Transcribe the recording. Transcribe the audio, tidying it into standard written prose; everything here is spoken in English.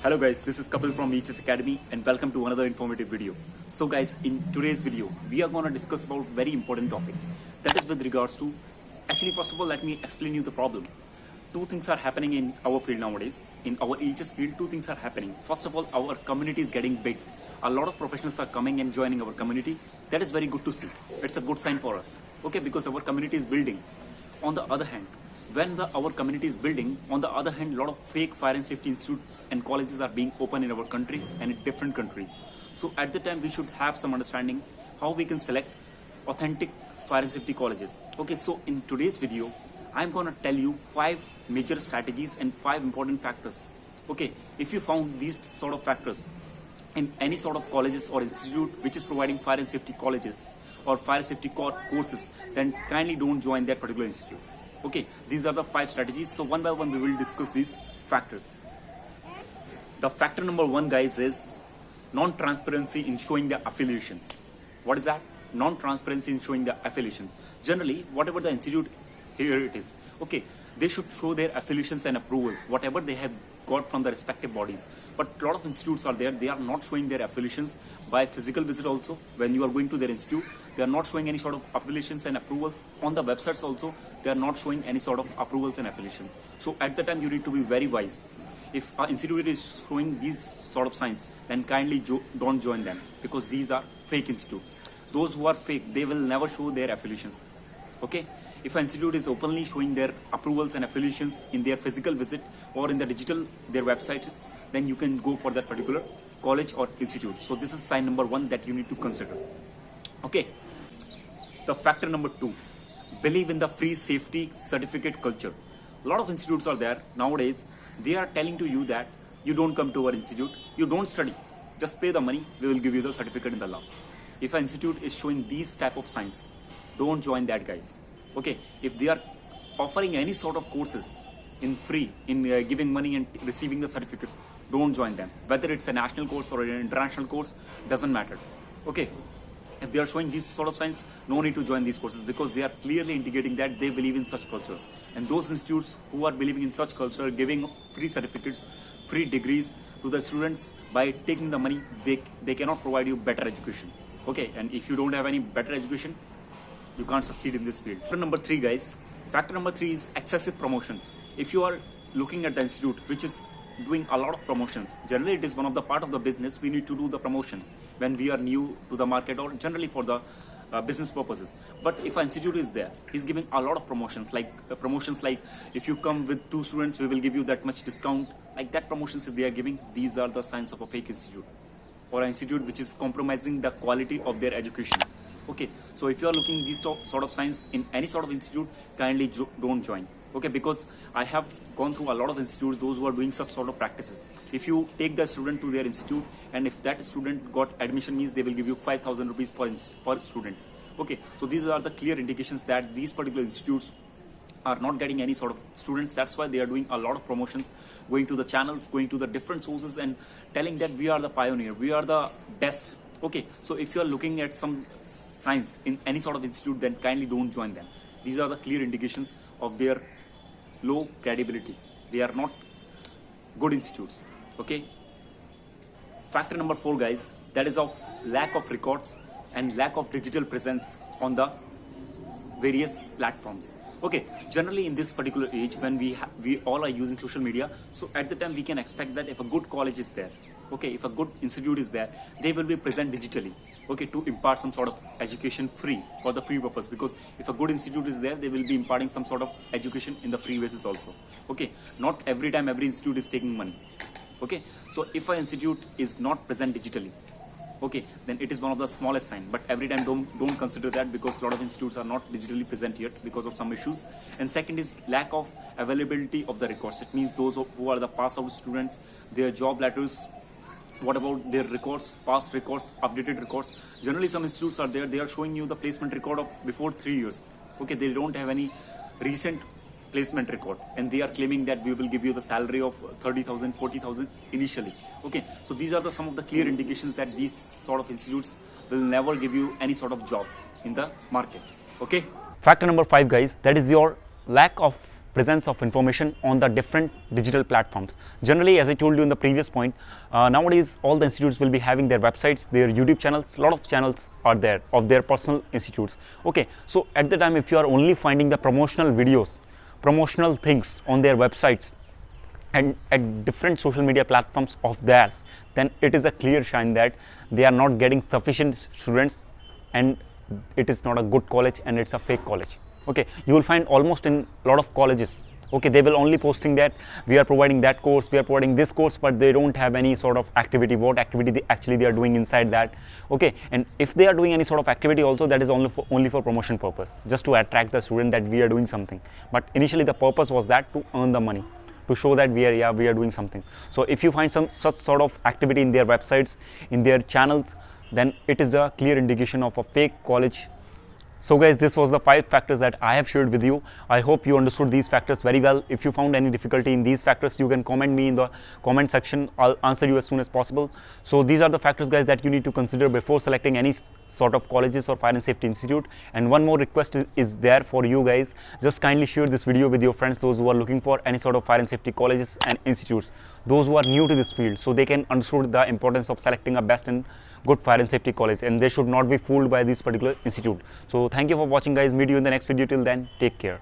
Hello guys, this is Kapil from EHS Academy and welcome to another informative video. So guys, in today's video, we are going to discuss about very important topic. That is with regards to, actually first of all, let me explain you the problem. Two things are happening in our field nowadays. In our EHS field, two things are happening. First of all, our community is getting big. A lot of professionals are coming and joining our community. That is very good to see. It's a good sign for us. Okay, because our community is building. On the other hand, when our community is building, on the other hand, a lot of fake fire and safety institutes and colleges are being opened in our country and in different countries. So at the time, we should have some understanding how we can select authentic fire and safety colleges. Okay, so in today's video, I'm gonna tell you 5 major strategies and 5 important factors. Okay, if you found these sort of factors in any sort of colleges or institute which is providing fire and safety colleges or fire safety courses, then kindly don't join that particular institute. Okay, these are the 5 strategies. So one by one we will discuss these factors. The factor number 1, guys, is non-transparency in showing the affiliations. What is that? Non-transparency in showing the affiliation. Generally, whatever the institute, here it is. Okay, they should show their affiliations and approvals, whatever they have got from the respective bodies. But a lot of institutes are there, they are not showing their affiliations by physical visit also. When you are going to their institute, they are not showing any sort of affiliations and approvals. On the websites also, they are not showing any sort of approvals and affiliations. So at the time, you need to be very wise. If an institute is showing these sort of signs, then kindly don't join them, because these are fake institute. Those who are fake, they will never show their affiliations. Okay, if an institute is openly showing their approvals and affiliations in their physical visit or in the digital, their websites, then you can go for that particular college or institute. So this is sign number 1 that you need to consider. Okay, the factor number 2, believe in the free safety certificate culture. A lot of institutes are there nowadays. They are telling to you that you don't come to our institute, you don't study, just pay the money, we will give you the certificate in the last. If an institute is showing these type of signs, don't join that, guys. Okay, if they are offering any sort of courses in free, in giving money and receiving the certificates, don't join them. Whether it's a national course or an international course, doesn't matter. Okay, if they are showing these sort of signs, no need to join these courses, because they are clearly indicating that they believe in such cultures. And those institutes who are believing in such culture, giving free certificates, free degrees to the students by taking the money, they cannot provide you better education. Okay, and if you don't have any better education, you can't succeed in this field. Factor number 3, guys. Factor number 3 is excessive promotions. If you are looking at the institute which is doing a lot of promotions, generally it is one of the part of the business. We need to do the promotions when we are new to the market, or generally for the business purposes. But if an institute is there, is giving a lot of promotions, like if you come with 2 students, we will give you that much discount. Like that promotions if they are giving, these are the signs of a fake institute, or an institute which is compromising the quality of their education. Okay, so if you are looking these sort of signs in any sort of institute, kindly don't join. Okay, because I have gone through a lot of institutes, those who are doing such sort of practices. If you take the student to their institute, and if that student got admission, means they will give you 5,000 rupees per student. Okay, so these are the clear indications that these particular institutes are not getting any sort of students. That's why they are doing a lot of promotions, going to the channels, going to the different sources and telling that we are the pioneer, we are the best. Okay, so if you are looking at some signs in any sort of institute, then kindly don't join them. These are the clear indications of their low credibility. They are not good institutes. Okay, factor number 4, guys, that is of lack of records and lack of digital presence on the various platforms. Okay, generally in this particular age, when we all are using social media, so at the time we can expect that if a good college is there, okay, if a good institute is there, they will be present digitally, okay, to impart some sort of education free, for the free purpose. Because if a good institute is there, they will be imparting some sort of education in the free basis also. Okay, not every time every institute is taking money. Okay, so if an institute is not present digitally, okay, then it is one of the smallest sign. But every time don't consider that, because a lot of institutes are not digitally present yet because of some issues. And second is lack of availability of the records. It means those who are the pass out students, their job letters, what about their records, past records, updated records. Generally some institutes are there, they are showing you the placement record of before 3 years. Okay, they don't have any recent placement record, and they are claiming that we will give you the salary of 30,000, 40,000 initially. Okay, so these are some of the clear indications that these sort of institutes will never give you any sort of job in the market. Okay, factor number 5, guys, that is your lack of presence of information on the different digital platforms. Generally, as I told you in the previous point, nowadays all the institutes will be having their websites, their YouTube channels. A lot of channels are there of their personal institutes. Okay, so at the time, if you are only finding the promotional videos, promotional things on their websites and at different social media platforms of theirs, then it is a clear sign that they are not getting sufficient students, and it is not a good college and it's a fake college. Okay, you will find almost in a lot of colleges, okay, they will only posting that we are providing that course, we are providing this course, but they don't have any sort of activity, what activity they are doing inside that. Okay, and if they are doing any sort of activity also, that is only for promotion purpose, just to attract the student that we are doing something. But initially the purpose was that to earn the money, to show that we are doing something. So if you find some such sort of activity in their websites, in their channels, then it is a clear indication of a fake college. So guys, this was the 5 factors that I have shared with you. I hope you understood these factors very well. If you found any difficulty in these factors, you can comment me in the comment section. I'll answer you as soon as possible. So these are the factors, guys, that you need to consider before selecting any sort of colleges or fire and safety institute. And one more request is there for you guys. Just kindly share this video with your friends, those who are looking for any sort of fire and safety colleges and institutes, those who are new to this field, so they can understand the importance of selecting a best and good fire and safety college, and they should not be fooled by this particular institute. So thank you for watching, guys. Meet you in the next video. Till then, take care.